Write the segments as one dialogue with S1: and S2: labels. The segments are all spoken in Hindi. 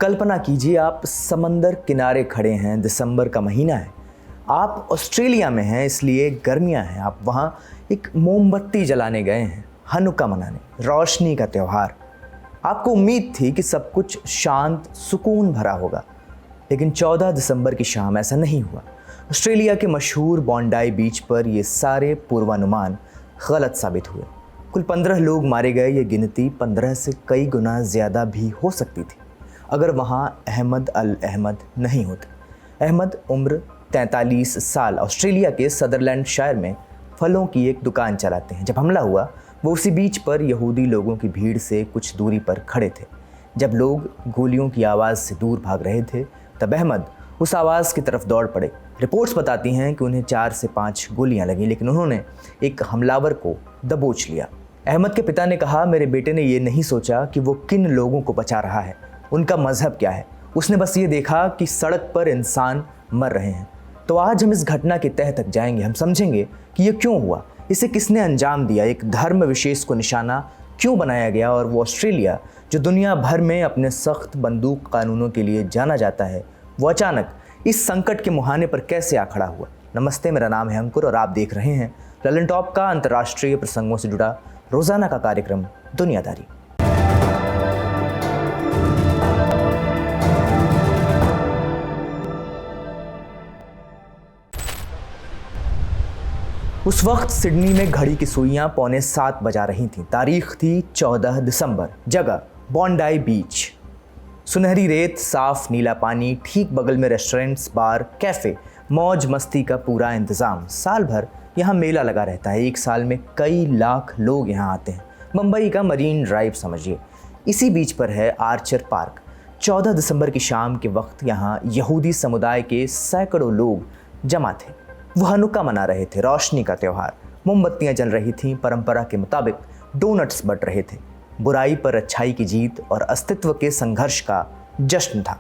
S1: कल्पना कीजिए, आप समंदर किनारे खड़े हैं, दिसंबर का महीना है, आप ऑस्ट्रेलिया में हैं इसलिए गर्मियां हैं, आप वहाँ एक मोमबत्ती जलाने गए हैं, हनुक्का मनाने, रोशनी का त्यौहार। आपको उम्मीद थी कि सब कुछ शांत सुकून भरा होगा, लेकिन 14 दिसंबर की शाम ऐसा नहीं हुआ। ऑस्ट्रेलिया के मशहूर बॉन्डाई बीच पर ये सारे पूर्वानुमान गलत साबित हुए। कुल 15 लोग मारे गए। ये गिनती 15 से कई गुना ज़्यादा भी हो सकती थी अगर वहाँ अहमद अल अहमद नहीं होते। अहमद उम्र 43 साल, ऑस्ट्रेलिया के सदरलैंड शहर में फलों की एक दुकान चलाते हैं। जब हमला हुआ वो उसी बीच पर यहूदी लोगों की भीड़ से कुछ दूरी पर खड़े थे। जब लोग गोलियों की आवाज़ से दूर भाग रहे थे तब अहमद उस आवाज़ की तरफ दौड़ पड़े। रिपोर्ट्स बताती हैं कि उन्हें 4 से 5 गोलियां लगीं, लेकिन उन्होंने एक हमलावर को दबोच लिया। अहमद के पिता ने कहा, मेरे बेटे ने ये नहीं सोचा कि वो किन लोगों को बचा रहा है, उनका मजहब क्या है। उसने बस ये देखा कि सड़क पर इंसान मर रहे हैं। तो आज हम इस घटना की तह तक जाएंगे। हम समझेंगे कि ये क्यों हुआ, इसे किसने अंजाम दिया, एक धर्म विशेष को निशाना क्यों बनाया गया, और वो ऑस्ट्रेलिया जो दुनिया भर में अपने सख्त बंदूक कानूनों के लिए जाना जाता है, वो अचानक इस संकट के मुहाने पर कैसे आ खड़ा हुआ। नमस्ते, मेरा नाम है अंकुर और आप देख रहे हैं ललन टॉप का अंतर्राष्ट्रीय प्रसंगों से जुड़ा रोजाना का कार्यक्रम दुनियादारी। उस वक्त सिडनी में घड़ी की सुइयां 6:45 बजा रही थीं। तारीख थी 14 दिसंबर, जगह बॉन्डाई बीच। सुनहरी रेत, साफ नीला पानी, ठीक बगल में रेस्टोरेंट्स, बार, कैफ़े, मौज मस्ती का पूरा इंतज़ाम। साल भर यहाँ मेला लगा रहता है। एक साल में कई लाख लोग यहाँ आते हैं। मुंबई का मरीन ड्राइव समझिए। इसी बीच पर है आर्चर पार्क। 14 दिसंबर की शाम के वक्त यहाँ यहूदी समुदाय के सैकड़ों लोग जमा थे। वो हनुक्का मना रहे थे, रोशनी का त्यौहार। मोमबत्तियाँ जल रही थीं, परंपरा के मुताबिक डोनट्स बट रहे थे। बुराई पर अच्छाई की जीत और अस्तित्व के संघर्ष का जश्न था।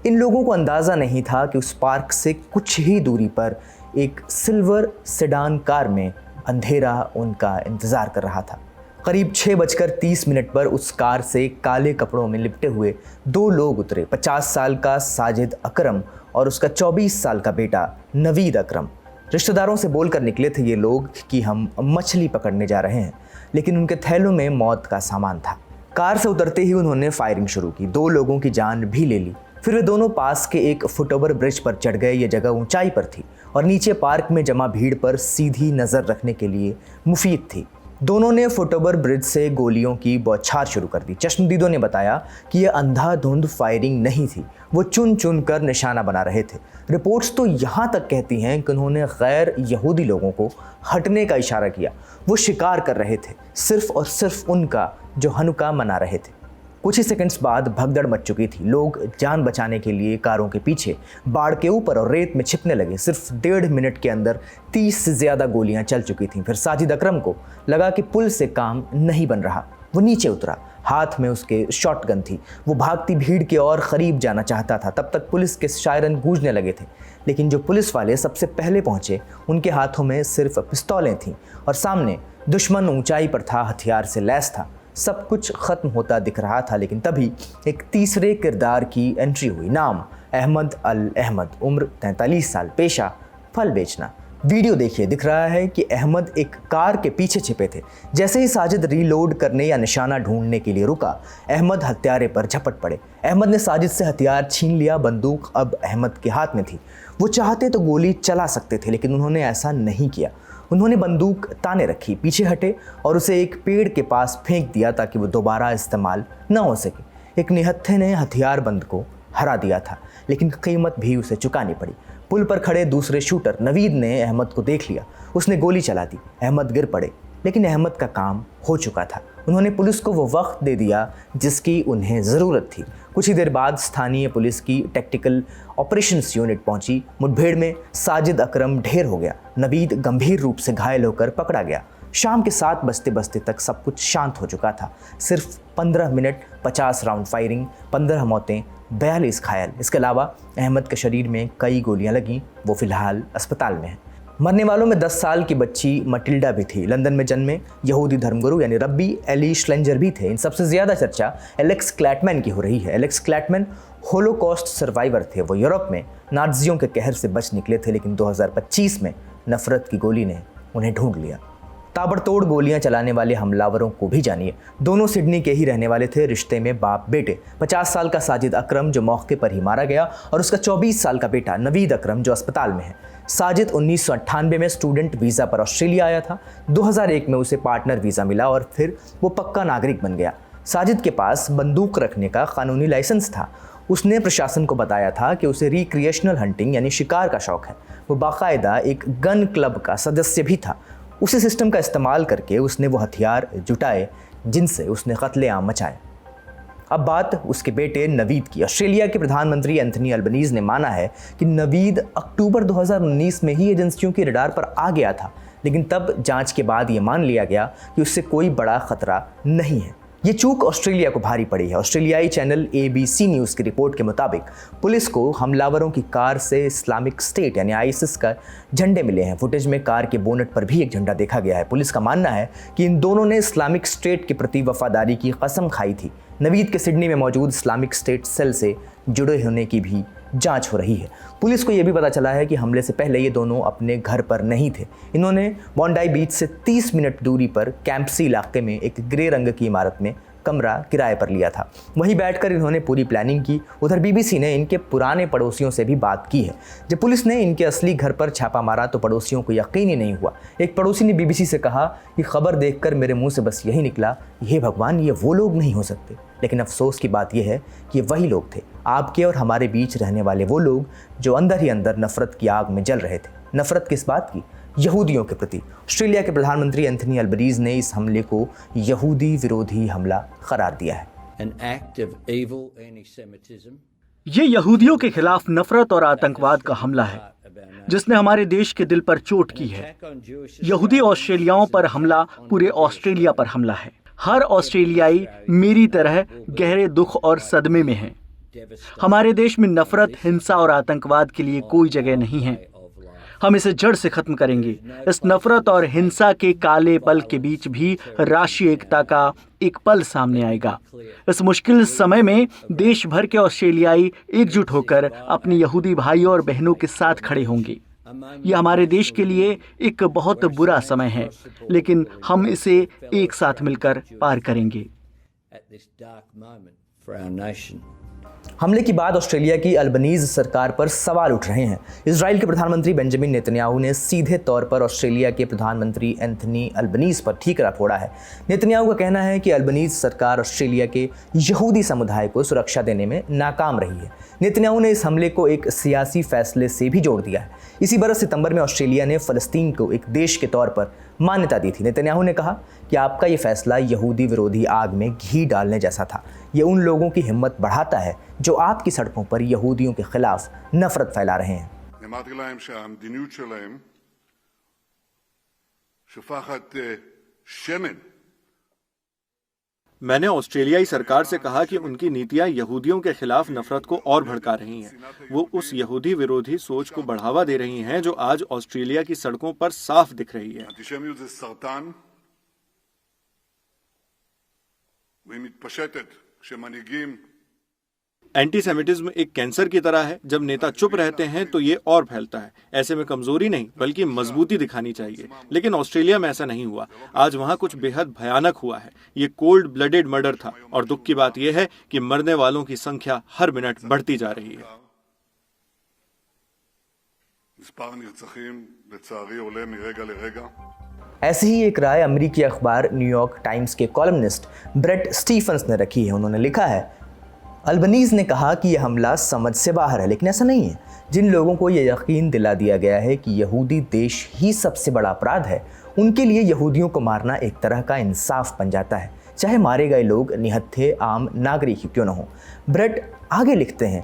S1: इन लोगों को अंदाज़ा नहीं था कि उस पार्क से कुछ ही दूरी पर एक सिल्वर सेडान कार में अंधेरा उनका इंतज़ार कर रहा था। करीब 6:30 पर उस कार से काले कपड़ों में लिपटे हुए 2 लोग उतरे। 50 साल का साजिद अकरम और उसका 24 साल का बेटा नवीद अकरम। रिश्तेदारों से बोलकर निकले थे ये लोग कि हम मछली पकड़ने जा रहे हैं, लेकिन उनके थैलों में मौत का सामान था। कार से उतरते ही उन्होंने फायरिंग शुरू की। 2 लोगों की जान भी ले ली। फिर वे दोनों पास के एक फुटओवर ब्रिज पर चढ़ गए। ये जगह ऊंचाई पर थी और नीचे पार्क में जमा भीड़ पर सीधी नज़र रखने के लिए मुफीद थी। दोनों ने फुटओवर ब्रिज से गोलियों की बौछार शुरू कर दी। चश्मदीदों ने बताया कि यह अंधाधुंध फायरिंग नहीं थी, वो चुन चुन कर निशाना बना रहे थे। रिपोर्ट्स तो यहाँ तक कहती हैं कि उन्होंने गैर यहूदी लोगों को हटने का इशारा किया। वो शिकार कर रहे थे, सिर्फ और सिर्फ उनका जो हनुक्का मना रहे थे। कुछ ही सेकंड्स बाद भगदड़ मच चुकी थी। लोग जान बचाने के लिए कारों के पीछे, बाढ़ के ऊपर और रेत में छिपने लगे। सिर्फ 1.5 मिनट के अंदर 30 से ज़्यादा गोलियां चल चुकी थीं। फिर साजिद अकरम को लगा कि पुल से काम नहीं बन रहा। वो नीचे उतरा, हाथ में उसके शॉटगन थी। वो भागती भीड़ के और करीब जाना चाहता था। तब तक पुलिस के सायरन गूंजने लगे थे, लेकिन जो पुलिस वाले सबसे पहले पहुंचे उनके हाथों में सिर्फ पिस्तौलें थीं और सामने दुश्मन ऊंचाई पर था, हथियार से लैस था। सब कुछ ख़त्म होता दिख रहा था, लेकिन तभी एक तीसरे किरदार की एंट्री हुई। नाम अहमद अल अहमद, उम्र 43 साल, पेशा फल बेचना। वीडियो देखिए, दिख रहा है कि अहमद एक कार के पीछे छिपे थे। जैसे ही साजिद रीलोड करने या निशाना ढूंढने के लिए रुका, अहमद हत्यारे पर झपट पड़े। अहमद ने साजिद से हथियार छीन लिया। बंदूक अब अहमद के हाथ में थी। वो चाहते तो गोली चला सकते थे, लेकिन उन्होंने ऐसा नहीं किया। उन्होंने बंदूक ताने रखी, पीछे हटे और उसे एक पेड़ के पास फेंक दिया ताकि वो दोबारा इस्तेमाल न हो सके। एक निहत्थे ने हथियारबंद को हरा दिया था, लेकिन कीमत भी उसे चुकानी पड़ी। पुल पर खड़े दूसरे शूटर नवीद ने अहमद को देख लिया। उसने गोली चला दी। अहमद गिर पड़े, लेकिन अहमद का काम हो चुका था। उन्होंने पुलिस को वो वक्त दे दिया जिसकी उन्हें ज़रूरत थी। कुछ ही देर बाद स्थानीय पुलिस की टैक्टिकल ऑपरेशंस यूनिट पहुंची। मुठभेड़ में साजिद अकरम ढेर हो गया। नवीद गंभीर रूप से घायल होकर पकड़ा गया। शाम के 7 बजते बजते तक सब कुछ शांत हो चुका था। सिर्फ 15 मिनट, 50 राउंड फायरिंग, 15 मौतें, 42 घायल। इसके अलावा अहमद के शरीर में कई गोलियां लगीं। वो फिलहाल अस्पताल में है। मरने वालों में 10 साल की बच्ची मटिल्डा भी थी। लंदन में जन्मे यहूदी धर्मगुरु यानी रब्बी एली श्लेंजर भी थे। इन सबसे ज़्यादा चर्चा एलेक्स क्लैटमैन की हो रही है। एलेक्स क्लैटमैन होलोकॉस्ट सर्वाइवर थे। वो यूरोप में नाज़ियों के कहर से बच निकले थे, लेकिन 2025 में नफरत की गोली ने उन्हें ढूंढ लिया। ताबड़तोड़ गोलियां चलाने वाले हमलावरों को भी जानिए। दोनों सिडनी के ही रहने वाले थे, रिश्ते में बाप बेटे। 50 साल का साजिद अकरम जो मौके पर ही मारा गया, और उसका 24 साल का बेटा नवीद अकरम जो अस्पताल में है। साजिद 1998 में स्टूडेंट वीज़ा पर ऑस्ट्रेलिया आया था। 2001 में उसे पार्टनर वीज़ा मिला और फिर वो पक्का नागरिक बन गया। साजिद के पास बंदूक रखने का कानूनी लाइसेंस था। उसने प्रशासन को बताया था कि उसे रिक्रिएशनल हंटिंग यानी शिकार का शौक है। वो बाकायदा एक गन क्लब का सदस्य भी था। उसी सिस्टम का इस्तेमाल करके उसने वो हथियार जुटाए जिनसे उसने कत्लेआम मचाए। अब बात उसके बेटे नवीद की। ऑस्ट्रेलिया के प्रधानमंत्री एंथनी अल्बनीज़ ने माना है कि नवीद अक्टूबर 2019 में ही एजेंसियों के रडार पर आ गया था, लेकिन तब जांच के बाद ये मान लिया गया कि उससे कोई बड़ा खतरा नहीं है। ये चूक ऑस्ट्रेलिया को भारी पड़ी है। ऑस्ट्रेलियाई चैनल ABC न्यूज़ की रिपोर्ट के मुताबिक पुलिस को हमलावरों की कार से इस्लामिक स्टेट यानी ISIS का झंडे मिले हैं। फुटेज में कार के बोनट पर भी एक झंडा देखा गया है। पुलिस का मानना है कि इन दोनों ने इस्लामिक स्टेट के प्रति वफादारी की कसम खाई थी। नवीद के सिडनी में मौजूद इस्लामिक स्टेट सेल से जुड़े होने की भी जांच हो रही है। पुलिस को यह भी पता चला है कि हमले से पहले ये दोनों अपने घर पर नहीं थे। इन्होंने बॉन्डाई बीच से 30 मिनट दूरी पर कैंपसी इलाके में एक ग्रे रंग की इमारत में कमरा किराए पर लिया था। वहीं बैठकर इन्होंने पूरी प्लानिंग की। उधर BBC ने इनके पुराने पड़ोसियों से भी बात की है। जब पुलिस ने इनके असली घर पर छापा मारा तो पड़ोसियों को यकीन ही नहीं हुआ। एक पड़ोसी ने BBC से कहा कि खबर देखकर मेरे मुंह से बस यही निकला, हे भगवान, ये वो लोग नहीं हो सकते। लेकिन अफसोस की बात यह है कि वही लोग थे, आपके और हमारे बीच रहने वाले वो लोग जो अंदर ही अंदर नफरत की आग में जल रहे थे। नफरत किस बात की? यहूदियों के प्रति। ऑस्ट्रेलिया के प्रधानमंत्री एंथनी अल्बनीज़ ने इस हमले को यहूदी विरोधी हमला करार दिया है।
S2: ये यहूदियों के खिलाफ नफरत और आतंकवाद का हमला है जिसने हमारे देश के दिल पर चोट की है। यहूदी ऑस्ट्रेलियाओं पर हमला पूरे ऑस्ट्रेलिया पर हमला है। हर ऑस्ट्रेलियाई मेरी तरह गहरे दुख और सदमे में है। हमारे देश में नफरत, हिंसा और आतंकवाद के लिए कोई जगह नहीं है। हम इसे जड़ से खत्म करेंगे। इस नफरत और हिंसा के काले पल के बीच भी राष्ट्रीय एकता का एक पल सामने आएगा। इस मुश्किल समय में देश भर के ऑस्ट्रेलियाई एकजुट होकर अपने यहूदी भाइयों और बहनों के साथ खड़े होंगे। यह हमारे देश के लिए एक बहुत बुरा समय है, लेकिन हम इसे एक साथ मिलकर पार करेंगे।
S1: हमले के बाद ऑस्ट्रेलिया की अल्बनीज़ सरकार पर सवाल उठ रहे हैं। इजराइल के प्रधानमंत्री बेंजामिन नेतन्याहू ने सीधे तौर पर ऑस्ट्रेलिया के प्रधानमंत्री एंथनी अल्बनीज़ पर ठीकरा फोड़ा है। नेतन्याहू का कहना है कि अल्बनीज़ सरकार ऑस्ट्रेलिया के यहूदी समुदाय को सुरक्षा देने में नाकाम रही है। नेतन्याहू ने इस हमले को एक सियासी फैसले से भी जोड़ दिया है। इसी बरस सितंबर में ऑस्ट्रेलिया ने फ़लस्तीन को एक देश के तौर पर मान्यता दी थी। नेतन्याहू ने कहा कि आपका ये फैसला यहूदी विरोधी आग में घी डालने जैसा था। ये उन लोगों की हिम्मत बढ़ाता है जो आपकी सड़कों पर यहूदियों के खिलाफ नफरत फैला रहे हैं।
S3: मैंने ऑस्ट्रेलियाई सरकार से कहा कि उनकी नीतियां यहूदियों के खिलाफ नफरत को और भड़का रही हैं। वो उस यहूदी विरोधी सोच को बढ़ावा दे रही हैं जो आज ऑस्ट्रेलिया की सड़कों पर साफ दिख रही है। एंटीसेमिटिज्म एक कैंसर की तरह है। जब नेता चुप रहते हैं तो ये और फैलता है। ऐसे में कमजोरी नहीं बल्कि मजबूती दिखानी चाहिए, लेकिन ऑस्ट्रेलिया में ऐसा नहीं हुआ। आज वहां कुछ बेहद भयानक हुआ है। ये कोल्ड ब्लडेड मर्डर था और दुख की बात यह है कि मरने वालों की संख्या हर मिनट बढ़ती जा रही है।
S1: ऐसी ही एक राय अमेरिकी अखबार न्यूयॉर्क टाइम्स के कॉलमनिस्ट ब्रेट स्टीफन्स ने रखी है। उन्होंने लिखा है, अल्बनीज़ ने कहा कि यह हमला समझ से बाहर है, लेकिन ऐसा नहीं है। जिन लोगों को यह यकीन दिला दिया गया है कि यहूदी देश ही सबसे बड़ा अपराध है, उनके लिए यहूदियों को मारना एक तरह का इंसाफ बन जाता है, चाहे मारे गए लोग निहत्थे आम नागरिक क्यों न हो। ब्रेट आगे लिखते हैं,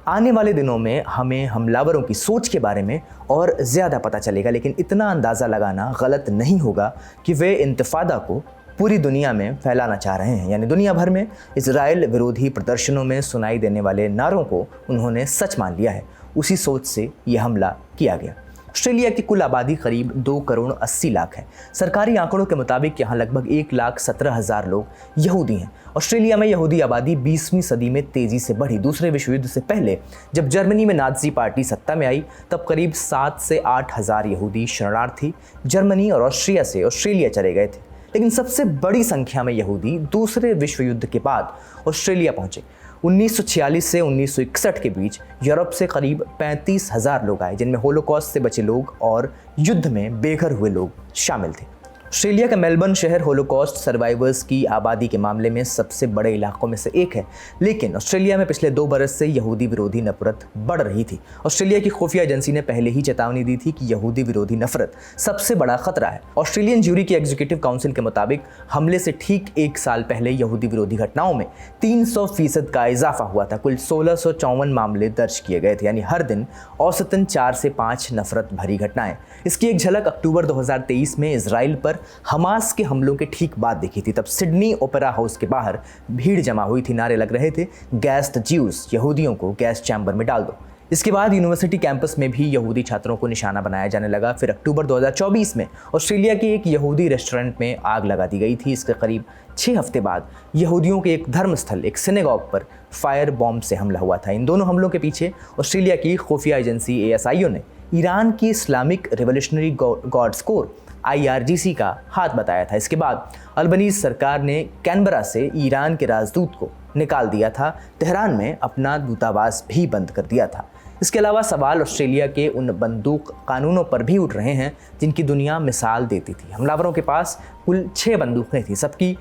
S1: आने वाले दिनों में हमें हमलावरों की सोच के बारे में और ज़्यादा पता चलेगा, लेकिन इतना अंदाज़ा लगाना गलत नहीं होगा कि वे इंतफादा को पूरी दुनिया में फैलाना चाह रहे हैं। यानी दुनिया भर में इजराइल विरोधी प्रदर्शनों में सुनाई देने वाले नारों को उन्होंने सच मान लिया है। उसी सोच से यह हमला किया गया। ऑस्ट्रेलिया की कुल आबादी करीब 2 करोड़ 80 लाख है। सरकारी आंकड़ों के मुताबिक यहाँ लगभग 1,17,000 लोग यहूदी हैं। ऑस्ट्रेलिया में यहूदी आबादी 20वीं सदी में तेजी से बढ़ी। दूसरे विश्व युद्ध से पहले जब जर्मनी में नाज़ी पार्टी सत्ता में आई, तब करीब 7 से 8 हज़ार यहूदी शरणार्थी जर्मनी और ऑस्ट्रिया से ऑस्ट्रेलिया चले गए थे। लेकिन सबसे बड़ी संख्या में यहूदी दूसरे विश्व युद्ध के बाद ऑस्ट्रेलिया पहुंचे। 1946 से 1961 के बीच यूरोप से करीब 35,000 लोग आए, जिनमें होलोकॉस्ट से बचे लोग और युद्ध में बेघर हुए लोग शामिल थे। ऑस्ट्रेलिया का मेलबर्न शहर होलोकॉस्ट सर्वाइवर्स की आबादी के मामले में सबसे बड़े इलाकों में से एक है, लेकिन ऑस्ट्रेलिया में पिछले 2 बरस से यहूदी विरोधी नफरत बढ़ रही थी। ऑस्ट्रेलिया की खुफिया एजेंसी ने पहले ही चेतावनी दी थी कि यहूदी विरोधी नफरत सबसे बड़ा खतरा है। ऑस्ट्रेलियन ज्यूरी की एग्जीक्यूटिव काउंसिल के मुताबिक हमले से ठीक 1 साल पहले यहूदी विरोधी घटनाओं में 300% का इजाफा हुआ था। कुल 1654 मामले दर्ज किए गए थे, यानी हर दिन औसतन 4 से 5 नफरत भरी घटनाएं। इसकी एक झलक अक्टूबर 2023 में इजराइल पर हमास के हमलों के ठीक बाद दिखी थी। तब सिडनी ओपेरा हाउस के बाहर भीड़ जमा हुई थी, नारे लग रहे थे, गैस द ज्यूज, यहूदियों को गैस चैम्बर में डाल दो। इसके बाद यूनिवर्सिटी कैंपस में भी यहूदी छात्रों को निशाना बनाया जाने लगा। फिर अक्टूबर 2024 में ऑस्ट्रेलिया के एक यहूदी रेस्टोरेंट में आग लगा दी गई थी। इसके करीब 6 हफ्ते बाद यहूदियों के एक धर्मस्थल, एक सिनेगॉग पर फायर बॉम्ब से हमला हुआ था। इन दोनों हमलों के पीछे ऑस्ट्रेलिया की खुफिया एजेंसी ASIO ने ईरान की Islamic revolutionary guards core IRGC का हाथ बताया था। इसके बाद अल्बनीज सरकार ने कैनबरा से ईरान के राजदूत को निकाल दिया था। तेहरान में अपना दूतावास भी बंद कर दिया था। इसके अलावा सवाल ऑस्ट्रेलिया के उन बंदूक कानूनों पर भी उठ रहे हैं जिनकी दुनिया मिसाल देती थी। हमलावरों के पास कुल 6 बंदूकें थी, सबकी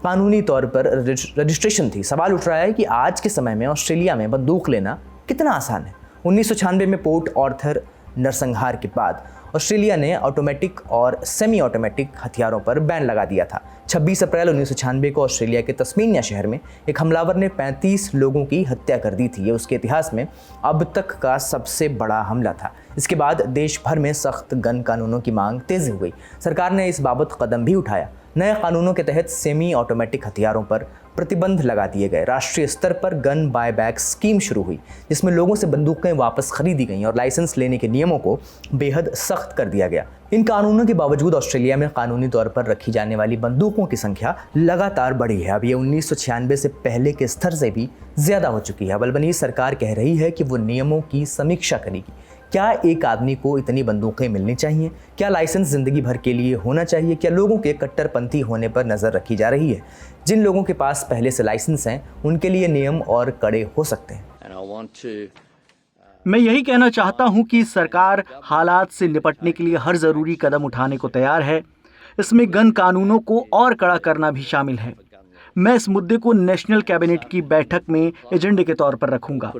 S1: कानूनी तौर पर रजिस्ट्रेशन थी। सवाल उठ रहा है कि आज के समय में ऑस्ट्रेलिया में बंदूक लेना कितना आसान है। 1996 में पोर्ट ऑर्थर नरसंहार के बाद ऑस्ट्रेलिया ने ऑटोमेटिक और सेमी ऑटोमेटिक हथियारों पर बैन लगा दिया था। 26 अप्रैल 1996 को ऑस्ट्रेलिया के तस्मानिया शहर में एक हमलावर ने 35 लोगों की हत्या कर दी थी। ये उसके इतिहास में अब तक का सबसे बड़ा हमला था। इसके बाद देश भर में सख्त गन कानूनों की मांग तेज हो गई। सरकार ने इस बाबत कदम भी उठाया। नए कानूनों के तहत सेमी ऑटोमेटिक हथियारों पर प्रतिबंध लगा दिए गए। राष्ट्रीय स्तर पर गन बायबैक स्कीम शुरू हुई, जिसमें लोगों से बंदूकें वापस खरीदी गईं और लाइसेंस लेने के नियमों को बेहद सख्त कर दिया गया। इन कानूनों के बावजूद ऑस्ट्रेलिया में कानूनी तौर पर रखी जाने वाली बंदूकों की संख्या लगातार बढ़ी है। अब ये 1996 से पहले के स्तर से भी ज़्यादा हो चुकी है। अल्बनीज़ सरकार कह रही है कि वो नियमों की समीक्षा करेगी। क्या एक आदमी को इतनी बंदूकें मिलनी चाहिए? क्या लाइसेंस ज़िंदगी भर के लिए होना चाहिए? क्या लोगों के कट्टरपंथी होने पर नज़र रखी जा रही है? जिन लोगों के पास पहले से लाइसेंस हैं, उनके लिए नियम और कड़े हो सकते हैं।
S2: मैं यही कहना चाहता हूं कि सरकार हालात से निपटने के लिए हर ज़रूरी कदम उठाने को तैयार है। इसमें गन कानूनों को और कड़ा करना भी शामिल है। मैं इस मुद्दे को नेशनल कैबिनेट की बैठक में एजेंडे के तौर पर रखूंगा।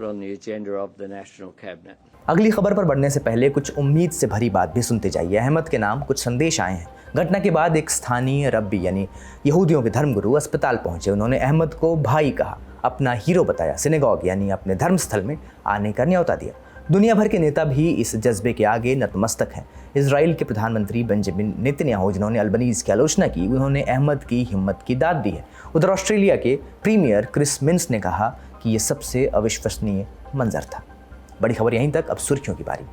S1: अगली खबर पर बढ़ने से पहले कुछ उम्मीद से भरी बात भी सुनते जाइए। अहमद के नाम कुछ संदेश आए हैं। घटना के बाद एक स्थानीय रब्बी यानी यहूदियों के धर्मगुरु अस्पताल पहुंचे। उन्होंने अहमद को भाई कहा, अपना हीरो बताया, सिनेगॉग यानी अपने धर्मस्थल में आने का न्योता दिया। दुनिया भर के नेता भी इस जज्बे के आगे नतमस्तक हैं। इजराइल के प्रधानमंत्री बेंजामिन नेतन्याहू, जिन्होंने अल्बनीज़ की आलोचना की, उन्होंने अहमद की हिम्मत की दाद दी है। उधर ऑस्ट्रेलिया के प्रीमियर क्रिस मिन्स ने कहा कि ये सबसे अविश्वसनीय मंजर था। बड़ी खबर यहीं तक, अब सुर्खियों की बारी।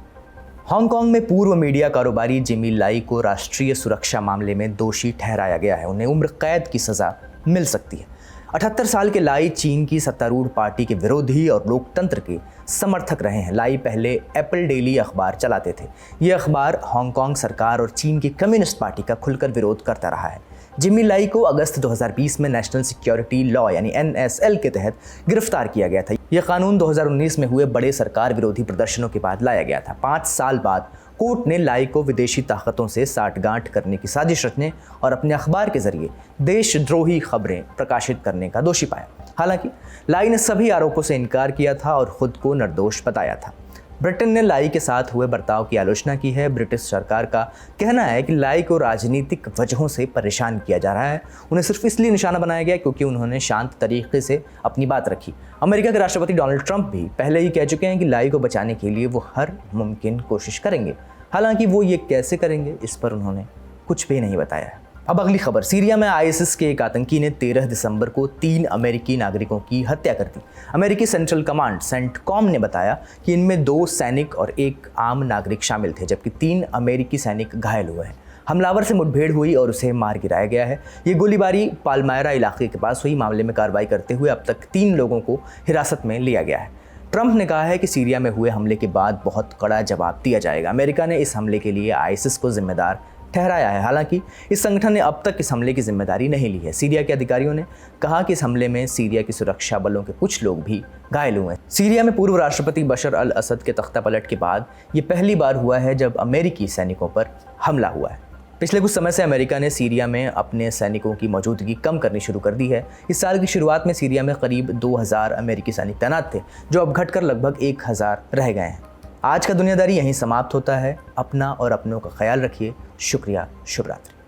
S1: हांगकांग में पूर्व मीडिया कारोबारी जिमी लाई को राष्ट्रीय सुरक्षा मामले में दोषी ठहराया गया है। उन्हें उम्र कैद की सज़ा मिल सकती है। 78 साल के लाई चीन की सत्तारूढ़ पार्टी के विरोधी और लोकतंत्र के समर्थक रहे हैं। लाई पहले एप्पल डेली अखबार चलाते थे। ये अखबार हांगकांग सरकार और चीन की कम्युनिस्ट पार्टी का खुलकर विरोध करता रहा है। जिमी लाई को अगस्त 2020 में नेशनल सिक्योरिटी लॉ यानी NSL के तहत गिरफ्तार किया गया था। यह कानून 2019 में हुए बड़े सरकार विरोधी प्रदर्शनों के बाद लाया गया था। 5 साल बाद कोर्ट ने लाई को विदेशी ताकतों से साठगांठ करने की साजिश रचने और अपने अखबार के जरिए देशद्रोही खबरें प्रकाशित करने का दोषी पाया। हालांकि लाई ने सभी आरोपों से इनकार किया था और खुद को निर्दोष बताया था। ब्रिटेन ने लाई के साथ हुए बर्ताव की आलोचना की है। ब्रिटिश सरकार का कहना है कि लाई को राजनीतिक वजहों से परेशान किया जा रहा है। उन्हें सिर्फ इसलिए निशाना बनाया गया क्योंकि उन्होंने शांत तरीके से अपनी बात रखी। अमेरिका के राष्ट्रपति डोनाल्ड ट्रंप भी पहले ही कह चुके हैं कि लाई को बचाने के लिए वो हर मुमकिन कोशिश करेंगे। हालांकि वो ये कैसे करेंगे, इस पर उन्होंने कुछ भी नहीं बताया है। अब अगली खबर, सीरिया में आईएसआईएस के एक आतंकी ने 13 दिसंबर को 3 अमेरिकी नागरिकों की हत्या कर दी। अमेरिकी सेंट्रल कमांड सेंटकॉम ने बताया कि इनमें 2 सैनिक और 1 आम नागरिक शामिल थे, जबकि 3 अमेरिकी सैनिक घायल हुए हैं। हमलावर से मुठभेड़ हुई और उसे मार गिराया गया है। ये गोलीबारी पालमायरा इलाके के पास हुई। मामले में कार्रवाई करते हुए अब तक 3 लोगों को हिरासत में लिया गया है। ट्रंप ने कहा है कि सीरिया में हुए हमले के बाद बहुत कड़ा जवाब दिया जाएगा। अमेरिका ने इस हमले के लिए आईएसआईएस को जिम्मेदार ठहराया है। हालांकि इस संगठन ने अब तक इस हमले की जिम्मेदारी नहीं ली है। सीरिया के अधिकारियों ने कहा कि इस हमले में सीरिया की सुरक्षा बलों के कुछ लोग भी घायल हुए हैं। सीरिया में पूर्व राष्ट्रपति बशर अल असद के तख्तापलट के बाद ये पहली बार हुआ है जब अमेरिकी सैनिकों पर हमला हुआ है। पिछले कुछ समय से अमेरिका ने सीरिया में अपने सैनिकों की मौजूदगी कम करनी शुरू कर दी है। इस साल की शुरुआत में सीरिया में करीब 2000 अमेरिकी सैनिक तैनात थे, जो अब घटकर लगभग 1000 रह गए हैं। आज का दुनियादारी यहीं समाप्त होता है। अपना और अपनों का ख्याल रखिए। शुक्रिया। शुभ रात्रि।